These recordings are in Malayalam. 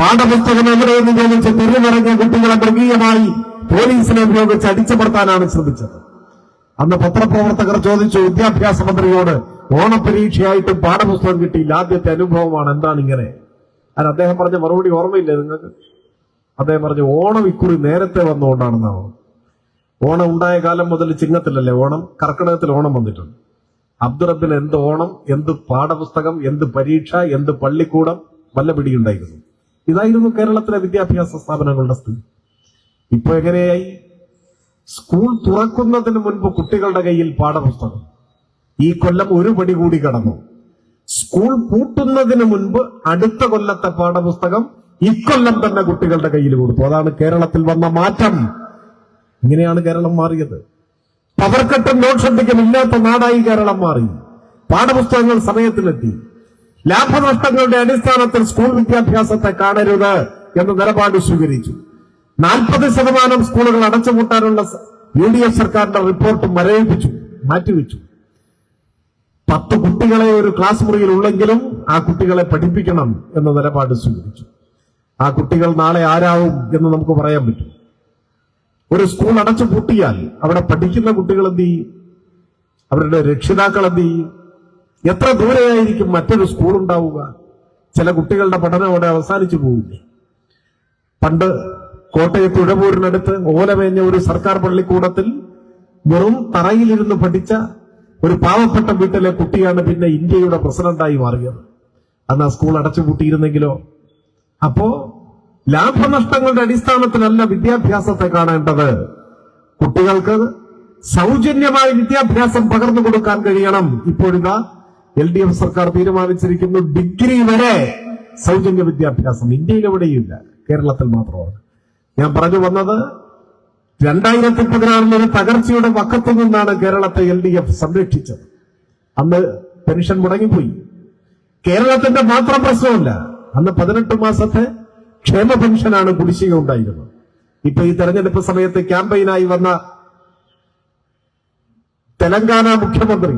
പാഠപുസ്തകം എവിടെയെന്ന് ചോദിച്ച് തിരിഞ്ഞിറങ്ങിയ കുട്ടികളെ മൃഗീയമായി പോലീസിനെ ഉപയോഗിച്ച് അടിച്ചമർത്താനാണ് ശ്രമിച്ചത്. അന്ന് പത്രപ്രവർത്തകർ ചോദിച്ചു വിദ്യാഭ്യാസ മന്ത്രിയോട്, ഓണപരീക്ഷയായിട്ടും പാഠപുസ്തകം കിട്ടിയില്ല, ആദ്യത്തെ അനുഭവമാണ്, എന്താണ് ഇങ്ങനെ? അത് അദ്ദേഹം പറഞ്ഞ മറുപടി ഓർമ്മയില്ലേ നിങ്ങൾക്ക്? അദ്ദേഹം പറഞ്ഞു, ഓണം ഇക്കുറി നേരത്തെ വന്നുകൊണ്ടാണെന്നാണ്. ഓണം ഉണ്ടായ കാലം മുതൽ ചിങ്ങത്തിലല്ലേ ഓണം, കർക്കിടകത്തിൽ ഓണം വന്നിട്ടുണ്ട്. അബ്ദുറബിന് എന്ത് ഓണം, എന്ത് പാഠപുസ്തകം, എന്ത് പരീക്ഷ, എന്ത് പള്ളിക്കൂടം, വല്ല പിടിയുണ്ടായിരുന്നു. ഇതായിരുന്നു കേരളത്തിലെ വിദ്യാഭ്യാസ സ്ഥാപനങ്ങളുടെ സ്ഥിതി. ഇപ്പൊ എങ്ങനെയായി? സ്കൂൾ തുറക്കുന്നതിന് മുൻപ് കുട്ടികളുടെ കയ്യിൽ പാഠപുസ്തകം. ഈ കൊല്ലം ഒരു പടി കൂടി കടന്നു. സ്കൂൾ പൂട്ടുന്നതിന് മുൻപ് അടുത്ത കൊല്ലത്തെ പാഠപുസ്തകം ഇക്കൊല്ലം തന്നെ കുട്ടികളുടെ കയ്യിൽ കൊടുത്തു. അതാണ് കേരളത്തിൽ വന്ന മാറ്റം. ഇങ്ങനെയാണ് കേരളം മാറിയത്. പവർ കട്ടും നോട്ട് ഷെഡിങ്ങും ഇല്ലാത്ത നാടായി കേരളം മാറി. പാഠപുസ്തകങ്ങൾ സമയത്തിലെത്തി. ലാഭനഷ്ടങ്ങളുടെ അടിസ്ഥാനത്തിൽ സ്കൂൾ വിദ്യാഭ്യാസത്തെ കാണരുത് എന്ന നിലപാട് സ്വീകരിച്ചു. 40% സ്കൂളുകൾ അടച്ചുപൂട്ടാനുള്ള UDF സർക്കാരിന്റെ റിപ്പോർട്ട് മാറ്റിവെച്ചു. 10 കുട്ടികളെ ഒരു ക്ലാസ് മുറിയിൽ ഉള്ളെങ്കിലും ആ കുട്ടികളെ പഠിപ്പിക്കണം എന്ന നിലപാട് സ്വീകരിച്ചു. ആ കുട്ടികൾ നാളെ ആരാവും എന്ന് നമുക്ക് പറയാൻ പറ്റും. ഒരു സ്കൂൾ അടച്ചു പൂട്ടിയാൽ അവിടെ പഠിക്കുന്ന കുട്ടികൾ എന്ത് ചെയ്യും? അവരുടെ രക്ഷിതാക്കൾ എന്ത് ചെയ്യും? എത്ര ദൂരെയായിരിക്കും മറ്റൊരു സ്കൂൾ ഉണ്ടാവുക? ചില കുട്ടികളുടെ പഠനം അവിടെ അവസാനിച്ചു പോവില്ലേ? പണ്ട് കോട്ടയത്ത് ഉഴവൂരിനടുത്ത് ഓലമേഞ്ഞ ഒരു സർക്കാർ പള്ളിക്കൂടത്തിൽ വെറും തറയിലിരുന്ന് പഠിച്ച ഒരു പാവപ്പെട്ട വീട്ടിലെ കുട്ടിയാണ് പിന്നെ ഇന്ത്യയുടെ പ്രസിഡന്റായി മാറിയത്. അന്ന് ആ സ്കൂൾ അടച്ചുപൂട്ടിയിരുന്നെങ്കിലോ? അപ്പോ ലാഭനഷ്ടങ്ങളുടെ അടിസ്ഥാനത്തിലല്ല വിദ്യാഭ്യാസത്തെ കാണേണ്ടത്. കുട്ടികൾക്ക് സൗജന്യമായ വിദ്യാഭ്യാസം പകർന്നു കൊടുക്കാൻ കഴിയണം. ഇപ്പോഴിതാ LDF സർക്കാർ തീരുമാനിച്ചിരിക്കുന്നു, ഡിഗ്രി വരെ സൗജന്യ വിദ്യാഭ്യാസം. ഇന്ത്യയിൽ എവിടെയില്ല, കേരളത്തിൽ മാത്രമാണ്. ഞാൻ പറഞ്ഞു വന്നത്, 2016 ഒരു തകർച്ചയുടെ വക്കത്തു നിന്നാണ് കേരളത്തെ LDF സംരക്ഷിച്ചത്. അന്ന് പെൻഷൻ മുടങ്ങിപ്പോയി. കേരളത്തിന്റെ മാത്രം പ്രശ്നമല്ല, അന്ന് 18 മാസത്തെ ക്ഷേമ പെൻഷനാണ് കുടിശ്ശിക ഉണ്ടായിരുന്നത്. ഇപ്പൊ ഈ തെരഞ്ഞെടുപ്പ് സമയത്ത് ക്യാമ്പയിനായി വന്ന തെലങ്കാന മുഖ്യമന്ത്രി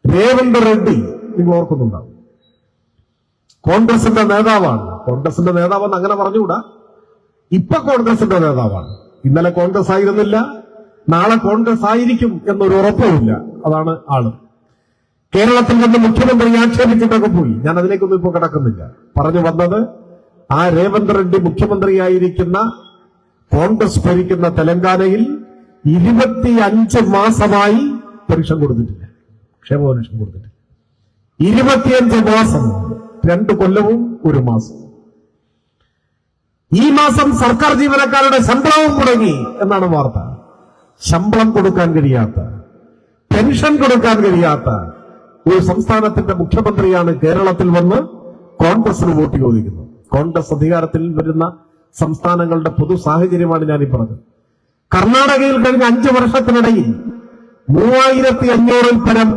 രേവന്ത് റെഡ്ഡി, നിങ്ങൾ ഓർക്കുന്നുണ്ടാവും, കോൺഗ്രസിന്റെ നേതാവാണ്. കോൺഗ്രസിന്റെ നേതാവെന്ന് അങ്ങനെ പറഞ്ഞുകൂടാ, ഇപ്പൊ കോൺഗ്രസിന്റെ നേതാവാണ്. ഇന്നലെ കോൺഗ്രസ് ആയിരുന്നില്ല, നാളെ കോൺഗ്രസ് ആയിരിക്കും എന്നൊരു ഉറപ്പുമില്ല. അതാണ് ആള്. കേരളത്തിൽ നിന്ന് മുഖ്യമന്ത്രി ആക്ഷേപിച്ചിട്ടൊക്കെ പോയി. ഞാൻ അതിലേക്കൊന്നും ഇപ്പൊ കിടക്കുന്നില്ല. പറഞ്ഞു വന്നത്, ആ രേവന്ത് റെഡ്ഡി മുഖ്യമന്ത്രിയായിരിക്കുന്ന കോൺഗ്രസ് ഭരിക്കുന്ന തെലങ്കാനയിൽ 25 മാസമായി പെൻഷൻ കൊടുത്തിട്ടില്ല, ക്ഷേമ പെൻഷൻ കൊടുത്തിട്ടില്ല. 25 മാസം, 2 കൊല്ലവും 1 മാസം. ഈ മാസം സർക്കാർ ജീവനക്കാരുടെ ശമ്പളവും മുടങ്ങി എന്നാണ് വാർത്ത. ശമ്പളം കൊടുക്കാൻ കഴിയാത്ത, പെൻഷൻ കൊടുക്കാൻ കഴിയാത്ത ഒരു സംസ്ഥാനത്തിന്റെ മുഖ്യമന്ത്രിയാണ് കേരളത്തിൽ വന്ന് കോൺഗ്രസിന് വോട്ട് ചോദിക്കുന്നത്. കോൺഗ്രസ് അധികാരത്തിൽ വരുന്ന സംസ്ഥാനങ്ങളുടെ പൊതു സാഹചര്യമാണ് ഞാനീ പറഞ്ഞത്. കർണാടകയിൽ കഴിഞ്ഞ 5 വർഷത്തിനിടയിൽ 3500-ൽ പരം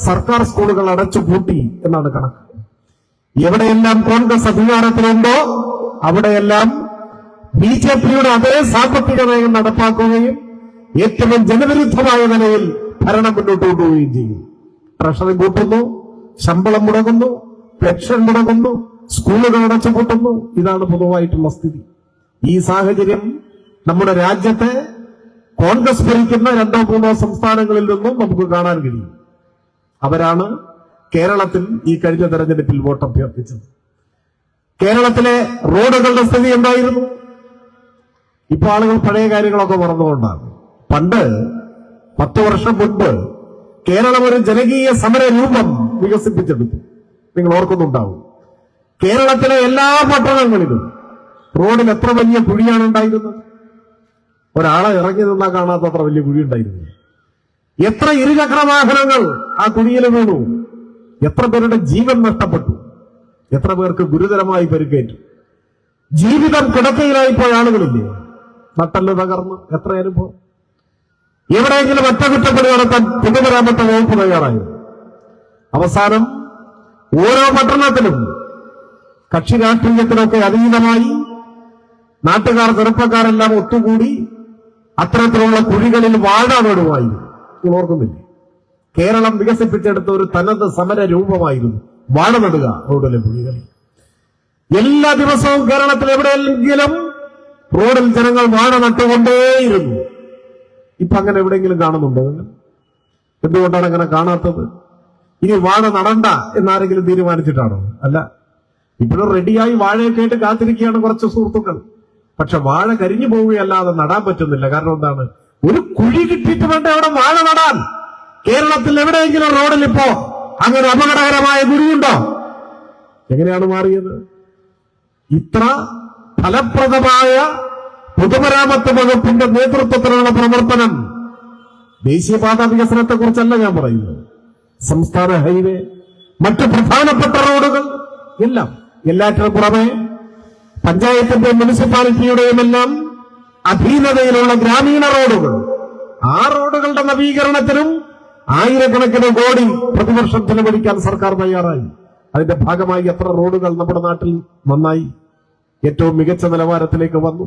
സർക്കാർ സ്കൂളുകൾ അടച്ചുപൂട്ടി എന്നാണ് കണക്ക്. എവിടെയെല്ലാം കോൺഗ്രസ് അധികാരത്തിലുണ്ടോ അവിടെയെല്ലാം BJPയുടെ അതേ സാമ്പത്തിക നയം നടപ്പാക്കുകയും ഏറ്റവും ജനവിരുദ്ധമായ നിലയിൽ ഭരണം മുന്നോട്ട് കൊണ്ടുപോവുകയും ചെയ്യും. ട്രഷറി കൂട്ടുന്നു, ശമ്പളം മുടങ്ങുന്നു, പെൻഷൻ മുടങ്ങുന്നു, സ്കൂളുകൾ അടച്ചുപൂട്ടുന്നു. ഇതാണ് പൊതുവായിട്ടുള്ള സ്ഥിതി. ഈ സാഹചര്യം നമ്മുടെ രാജ്യത്തെ കോൺഗ്രസ് ഭരിക്കുന്ന 2-3 സംസ്ഥാനങ്ങളിൽ നിന്നും നമുക്ക് കാണാൻ കഴിയും. അവരാണ് കേരളത്തിൽ ഈ കഴിഞ്ഞ തെരഞ്ഞെടുപ്പിൽ വോട്ട് അഭ്യർത്ഥിച്ചത്. കേരളത്തിലെ റോഡുകളുടെ സ്ഥിതി എന്തായിരുന്നു? ഇപ്പൊ ആളുകൾ പഴയ കാര്യങ്ങളൊക്കെ മറന്നുകൊണ്ടാണ്. പണ്ട് 10 വർഷം മുൻപ് കേരളം ഒരു ജനകീയ സമര രൂപം വികസിപ്പിച്ചെടുത്തു. നിങ്ങൾ ഓർക്കുന്നുണ്ടാവും. കേരളത്തിലെ എല്ലാ പട്ടണങ്ങളിലും റോഡിൽ എത്ര വലിയ കുഴിയാണ് ഉണ്ടായിരുന്നത്? ഒരാളെ ഇറങ്ങി നിന്നാ കാണാത്തത്ര വലിയ കുഴി ഉണ്ടായിരുന്നു. എത്ര ഇരുചക്ര വാഹനങ്ങൾ ആ കുഴിയിൽ വീണു? എത്ര പേരുടെ ജീവൻ നഷ്ടപ്പെട്ടു? എത്ര പേർക്ക് ഗുരുതരമായി പരിക്കേറ്റു? ജീവിതം കിടക്കയിലായിപ്പോയ ആളുകളില്ലേ? നട്ടല് തകർന്ന് എത്ര അനുഭവം. എവിടെയെങ്കിലും ഒറ്റകുറ്റപ്പണി നടത്താൻ പൊതുമരാമത്ത് വകുപ്പ് തയ്യാറായി. അവസാനം ഓരോ പട്ടണത്തിലും കക്ഷി രാഷ്ട്രീയത്തിനൊക്കെ അതീതമായി നാട്ടുകാർ, ചെറുപ്പക്കാരെല്ലാം ഒത്തുകൂടി അത്തരത്തിലുള്ള കുഴികളിൽ വാഴ നടുവായി. നിങ്ങൾ ഓർക്കുന്നില്ലേ? കേരളം വികസിപ്പിച്ചെടുത്ത ഒരു തനത് സമര രൂപമായിരുന്നു വാഴ നടുക റോഡിലെ കുഴികളിൽ. എല്ലാ ദിവസവും കേരളത്തിൽ എവിടെയെങ്കിലും റോഡിൽ ജനങ്ങൾ വാഴ നട്ടുകൊണ്ടേയിരുന്നു. ഇപ്പൊ അങ്ങനെ എവിടെയെങ്കിലും കാണുന്നുണ്ടോ? എന്തുകൊണ്ടാണ് അങ്ങനെ കാണാത്തത്? ഇനി വാഴ നടണ്ട എന്നാരെങ്കിലും തീരുമാനിച്ചിട്ടാണോ? അല്ല, ഇപ്പോഴും റെഡിയായി വാഴയൊക്കെ ആയിട്ട് കാത്തിരിക്കുകയാണ് കുറച്ച് സുഹൃത്തുക്കൾ. പക്ഷെ വാഴ കരിഞ്ഞു പോവുകയല്ലാതെ നടാൻ പറ്റുന്നില്ല. കാരണം എന്താണ്? ഒരു കുഴി കിട്ടിയിട്ട് വേണ്ട അവിടെ വാഴ നടാൻ. കേരളത്തിൽ എവിടെയെങ്കിലും റോഡിൽ ഇപ്പോ അങ്ങനെ അപകടകരമായ കുഴിയുണ്ടോ? എങ്ങനെയാണ് മാറിയത്? ഇത്ര ഫലപ്രദമായ പൊതുമരാമത്ത് വകുപ്പിന്റെ നേതൃത്വത്തിലുള്ള പ്രവർത്തനം. ദേശീയപാത വികസനത്തെ കുറിച്ചല്ല ഞാൻ പറയുന്നത്. സംസ്ഥാന ഹൈവേ, മറ്റ് പ്രധാനപ്പെട്ട റോഡുകൾ എല്ലാം, എല്ലാറ്റിനും പുറമെ പഞ്ചായത്തിന്റെയും മുനിസിപ്പാലിറ്റിയുടെയും എല്ലാം അധീനതയിലുള്ള ഗ്രാമീണ റോഡുകൾ, ആ റോഡുകളുടെ നവീകരണത്തിനും ആയിരക്കണക്കിന് കോടി പ്രതിവർഷം ചെലവഴിക്കാൻ സർക്കാർ തയ്യാറായി. അതിന്റെ ഭാഗമായി എത്ര റോഡുകൾ നമ്മുടെ നാട്ടിൽ നന്നായി, ഏറ്റവും മികച്ച നിലവാരത്തിലേക്ക് വന്നു.